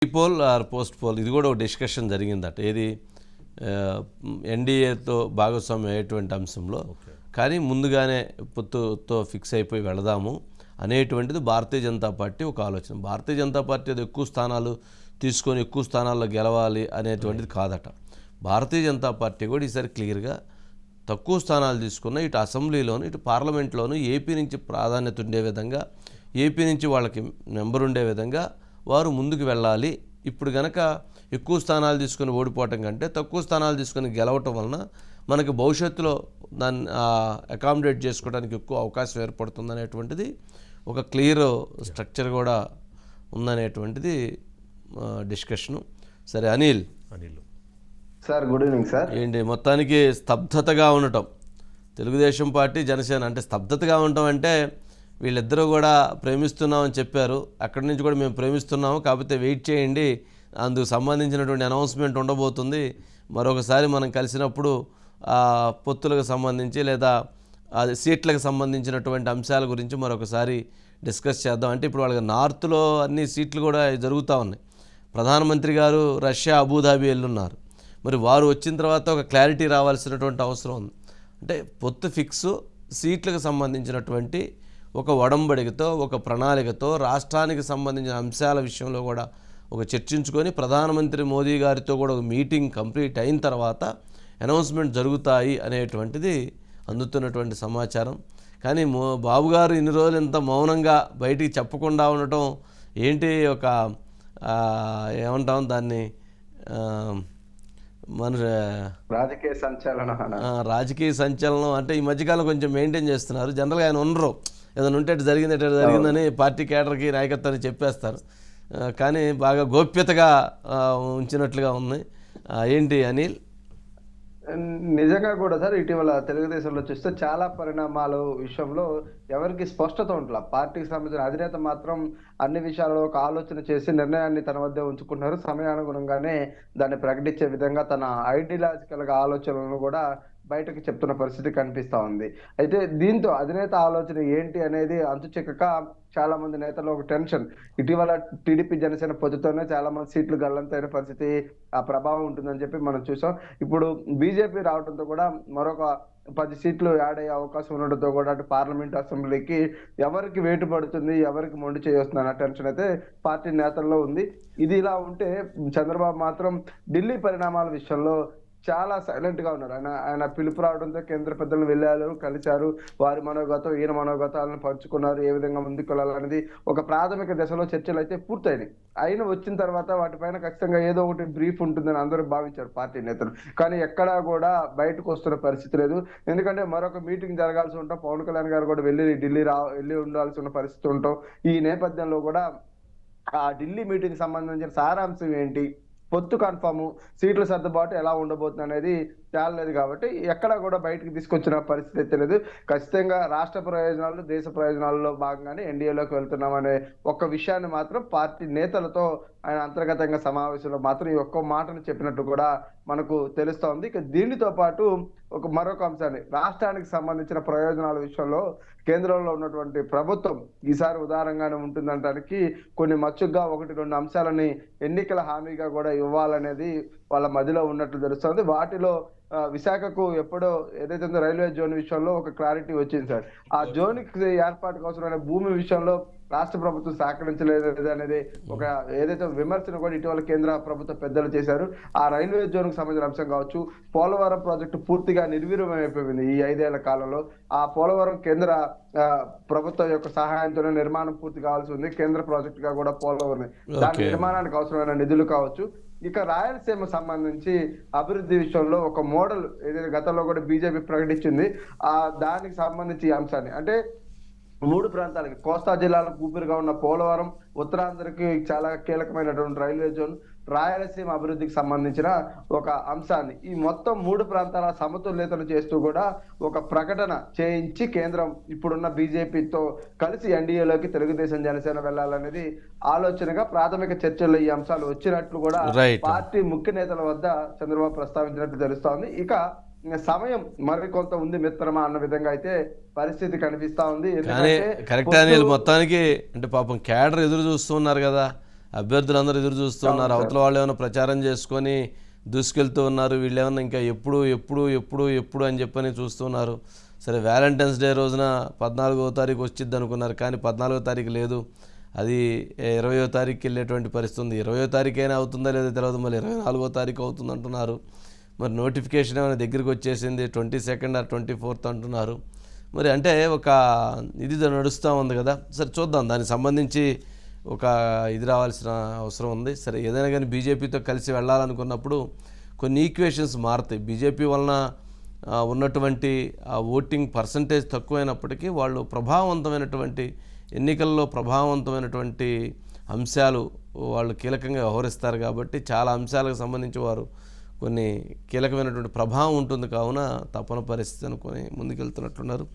Pole or post poll ఇది కూడా ఒక డిస్కషన్ జరిగిందట. ఏది ఎన్డీఏతో భాగస్వామ్యం అయ్యేటువంటి అంశంలో. కానీ ముందుగానే పొత్తుతో ఫిక్స్ అయిపోయి వెళదాము అనేటువంటిది భారతీయ జనతా పార్టీ ఒక ఆలోచన. భారతీయ జనతా పార్టీ అది ఎక్కువ స్థానాలు తీసుకొని ఎక్కువ స్థానాల్లో గెలవాలి అనేటువంటిది కాదట. భారతీయ జనతా పార్టీ కూడా ఈసారి క్లియర్గా తక్కువ స్థానాలు తీసుకున్న ఇటు అసెంబ్లీలోను ఇటు పార్లమెంట్లోను ఏపీ నుంచి ప్రాధాన్యత ఉండే విధంగా, ఏపీ నుంచి వాళ్ళకి నెంబర్ ఉండే విధంగా వారు ముందుకు వెళ్ళాలి. ఇప్పుడు కనుక ఎక్కువ స్థానాలు తీసుకొని ఓడిపోవటం కంటే తక్కువ స్థానాలు తీసుకొని గెలవటం వలన మనకు భవిష్యత్తులో దాన్ని అకామిడేట్ చేసుకోవడానికి ఎక్కువ అవకాశం ఏర్పడుతుంది అనేటువంటిది ఒక క్లియర్ స్ట్రక్చర్ కూడా ఉందనేటువంటిది డిస్కషను. సరే Anil sir, good evening sir. ఏంటి మొత్తానికి స్తబ్దతగా ఉండటం తెలుగుదేశం పార్టీ జనసేన అంటే స్తబ్దతగా ఉండటం అంటే వీళ్ళిద్దరూ కూడా ప్రేమిస్తున్నామని చెప్పారు. అక్కడి నుంచి కూడా మేము ప్రేమిస్తున్నాము, కాకపోతే వెయిట్ చేయండి, అందుకు సంబంధించినటువంటి అనౌన్స్మెంట్ ఉండబోతుంది. మరొకసారి మనం కలిసినప్పుడు పొత్తులకు సంబంధించి లేదా సీట్లకు సంబంధించినటువంటి అంశాల గురించి మరొకసారి డిస్కస్ చేద్దాం. అంటే ఇప్పుడు వాళ్ళకి నార్త్లో అన్ని సీట్లు కూడా జరుగుతూ ఉన్నాయి. ప్రధానమంత్రి గారు రష్యా అబుదాబి వెళ్ళున్నారు. మరి వారు వచ్చిన తర్వాత ఒక క్లారిటీ రావాల్సినటువంటి అవసరం ఉంది. అంటే పొత్తు ఫిక్స్, సీట్లకు సంబంధించినటువంటి ఒక ఒడంబడికతో ఒక ప్రణాళికతో రాష్ట్రానికి సంబంధించిన అంశాల విషయంలో కూడా ఒక చర్చించుకొని ప్రధానమంత్రి మోదీ గారితో కూడా ఒక మీటింగ్ కంప్లీట్ అయిన తర్వాత అనౌన్స్మెంట్ జరుగుతాయి అనేటువంటిది అందుతున్నటువంటి సమాచారం. కానీ బాబు గారు ఇన్ని రోజులు ఇంత మౌనంగా బయటికి చెప్పకుండా ఉండటం ఏంటి, ఒక ఏమంటాం దాన్ని, మన రాజకీయ సంచలనం అంటే ఈ మధ్యకాలం కొంచెం మెయింటైన్ చేస్తున్నారు. జనరల్గా ఆయన ఉండరు, ఏదైనా ఉంటే అటు జరిగిందని పార్టీ కేడర్కి నాయకత్వాన్ని చెప్పేస్తారు. కానీ బాగా గోప్యతగా ఉంచినట్లుగా ఉంది. ఏంటి అనిల్? నిజంగా కూడా సార్, ఇటీవల తెలుగుదేశంలో చూస్తే చాలా పరిణామాల విషయంలో ఎవరికి స్పష్టత ఉండాల. పార్టీకి సంబంధించిన అధినేత మాత్రం అన్ని విషయాలలో ఒక ఆలోచన చేసి నిర్ణయాన్ని తన వద్ద ఉంచుకుంటున్నారు. సమయానుగుణంగానే దాన్ని ప్రకటించే విధంగా తన ఐడియాలజికల్ గా ఆలోచనలను కూడా బయటకు చెప్తున్న పరిస్థితి కనిపిస్తా ఉంది. అయితే దీంతో అధినేత ఆలోచన ఏంటి అనేది అంతుచిక్కక చాలా మంది నేతల్లో ఒక టెన్షన్. ఇటీవల టీడీపీ జనసేన పొత్తుతోనే చాలా మంది సీట్లు గల్లంతైన పరిస్థితి, ఆ ప్రభావం ఉంటుందని చెప్పి మనం చూసాం. ఇప్పుడు బీజేపీ రావడంతో కూడా మరొక 10 సీట్లు యాడ్ అయ్యే అవకాశం ఉండడంతో కూడా అటు పార్లమెంట్ అసెంబ్లీకి ఎవరికి వేటు పడుతుంది, ఎవరికి మొండి చేయొస్తుంది అన్న టెన్షన్ అయితే పార్టీ నేతల్లో ఉంది. ఇది ఇలా ఉంటే చంద్రబాబు మాత్రం ఢిల్లీ పరిణామాల విషయంలో చాలా సైలెంట్ గా ఉన్నారు. ఆయన పిలుపు రావడంతో కేంద్ర పెద్దలను వెళ్ళారు, కలిశారు, వారి మనోగతం ఈయన మనోగతాలను పంచుకున్నారు, ఏ విధంగా ముందుకు వెళ్ళాలనేది ఒక ప్రాథమిక దశలో చర్చలు అయితే పూర్తయినాయి. ఆయన వచ్చిన తర్వాత వాటిపైన ఖచ్చితంగా ఏదో ఒకటి బ్రీఫ్ ఉంటుందని అందరూ భావించారు పార్టీ నేతలు. కానీ ఎక్కడా కూడా బయటకు వస్తున్న పరిస్థితి లేదు. ఎందుకంటే మరొక మీటింగ్ జరగాల్సి ఉంటాం, పవన్ కళ్యాణ్ గారు కూడా వెళ్ళి ఉండాల్సి ఉన్న పరిస్థితి ఉంటాం. ఈ నేపథ్యంలో కూడా ఆ ఢిల్లీ మీటింగ్ సంబంధించిన సారాంశం ఏంటి, పొత్తు కన్ఫర్మ్, సీట్ల సర్దుబాటు ఎలా ఉండబోతుంది అనేది తేలలేదు. కాబట్టి ఎక్కడా కూడా బయటకు తీసుకొచ్చిన పరిస్థితి అయితే లేదు. ఖచ్చితంగా రాష్ట్ర ప్రయోజనాలు, దేశ ప్రయోజనాల్లో భాగంగానే ఎన్డీఏలోకి వెళ్తున్నామనే ఒక విషయాన్ని మాత్రం పార్టీ నేతలతో ఆయన అంతర్గతంగా సమావేశంలో మాత్రం ఈ ఒక్క మాటను చెప్పినట్టు కూడా మనకు తెలుస్తా ఉంది. ఇక దీనితో పాటు మరొక అంశాన్ని, రాష్ట్రానికి సంబంధించిన ప్రయోజనాల విషయంలో కేంద్రంలో ఉన్నటువంటి ప్రభుత్వం ఈసారి ఉదారంగానే ఉంటుందనడానికి కొన్ని మచ్చుగా 1-2 అంశాలని ఎన్నికల హామీగా కూడా ఇవ్వాలనేది వాళ్ళ మధ్యలో ఉన్నట్లు తెలుస్తుంది. వాటిలో విశాఖకు ఎప్పుడో ఏదైతే ఉందో రైల్వే జోన్ విషయంలో ఒక క్లారిటీ వచ్చింది సార్. ఆ జోన్కి ఏర్పాటుకు అవసరమైన భూమి విషయంలో రాష్ట్ర ప్రభుత్వం సహకరించలేదు అనేది ఒక ఏదైతే విమర్శను కూడా ఇటీవల కేంద్ర ప్రభుత్వ పెద్దలు చేశారు. ఆ రైల్వే జోన్కు సంబంధించిన అంశం కావచ్చు, పోలవరం ప్రాజెక్టు పూర్తిగా నిర్వీర్యమైపోయింది ఈ 5 ఏళ్ల కాలంలో. ఆ పోలవరం కేంద్ర ప్రభుత్వం యొక్క సహాయంతోనే నిర్మాణం పూర్తి కావాల్సి ఉంది. కేంద్ర ప్రాజెక్ట్ గా కూడా పోలవరం, దాని నిర్మాణానికి అవసరమైన నిధులు కావచ్చు. ఇక రాయలసీమ సంబంధించి అభివృద్ధి విషయంలో ఒక మోడల్ ఏదైతే గతంలో కూడా బీజేపీ ప్రకటించింది, దానికి సంబంధించి ఈ అంశాన్ని అంటే 3 ప్రాంతాలకి, కోస్తా జిల్లాలకు ఊపిరిగా ఉన్న పోలవరం, ఉత్తరాంధ్రకి చాలా కీలకమైనటువంటి రైల్వే జోన్, రాయలసీమ అభివృద్ధికి సంబంధించిన ఒక అంశాన్ని ఈ మొత్తం 3 ప్రాంతాల సమతుల్యతను చేస్తూ కూడా ఒక ప్రకటన చేయించి కేంద్రం ఇప్పుడున్న బీజేపీతో కలిసి ఎన్డీఏలోకి తెలుగుదేశం జనసేన వెళ్ళాలనేది ఆలోచనగా ప్రాథమిక చర్చల్లో ఈ అంశాలు వచ్చినట్లు కూడా పార్టీ ముఖ్య నేతల వద్ద చంద్రబాబు ప్రస్తావించినట్లు తెలుస్తోంది. ఇక సమయం మరికొంత ఉంది మిత్రమా అన్న విధంగా అయితే పరిస్థితి కనిపిస్తా ఉంది. కరెక్ట్ అనిల్, మొత్తానికి అంటే పాపం క్యాడర్ ఎదురు చూస్తున్నారు కదా, అభ్యర్థులందరూ ఎదురు చూస్తూ ఉన్నారు. అవును సార్. అవతల వాళ్ళు ఏమైనా ప్రచారం చేసుకొని దూసుకెళ్తూ ఉన్నారు, వీళ్ళు ఏమన్నా ఇంకా ఎప్పుడు ఎప్పుడు ఎప్పుడు ఎప్పుడు అని చెప్పని చూస్తున్నారు. సరే వ్యాలంటైన్స్ డే రోజున 14వ తారీఖు వచ్చిద్ది అనుకున్నారు, కానీ 14వ తారీఖు లేదు, అది 20వ తారీఖుకి వెళ్ళేటువంటి పరిస్థితి ఉంది. 20వ తారీఖు అయినా అవుతుందా లేదో తెలియదు, మళ్ళీ 24వ తారీఖు అవుతుంది అంటున్నారు. మరి నోటిఫికేషన్ ఏమైనా దగ్గరికి వచ్చేసింది 22nd or 24th అంటున్నారు. మరి అంటే ఒక ఇది నడుస్తూ ఉంది కదా. సరే చూద్దాం, దానికి సంబంధించి ఒక ఇది రావాల్సిన అవసరం ఉంది. సరే ఏదైనా కానీ బీజేపీతో కలిసి వెళ్ళాలనుకున్నప్పుడు కొన్ని ఈక్వేషన్స్ మారుతాయి. బీజేపీ వలన ఉన్నటువంటి ఓటింగ్ పర్సంటేజ్ తక్కువైనప్పటికీ వాళ్ళు ప్రభావవంతమైనటువంటి ఎన్నికల్లో ప్రభావవంతమైనటువంటి అంశాలు వాళ్ళు కీలకంగా వ్యవహరిస్తారు కాబట్టి చాలా అంశాలకు సంబంధించి వారు కొన్ని కీలకమైనటువంటి ప్రభావం ఉంటుంది. కావున తప్పని పరిస్థితి అనుకొని ముందుకెళ్తున్నట్లున్నారు.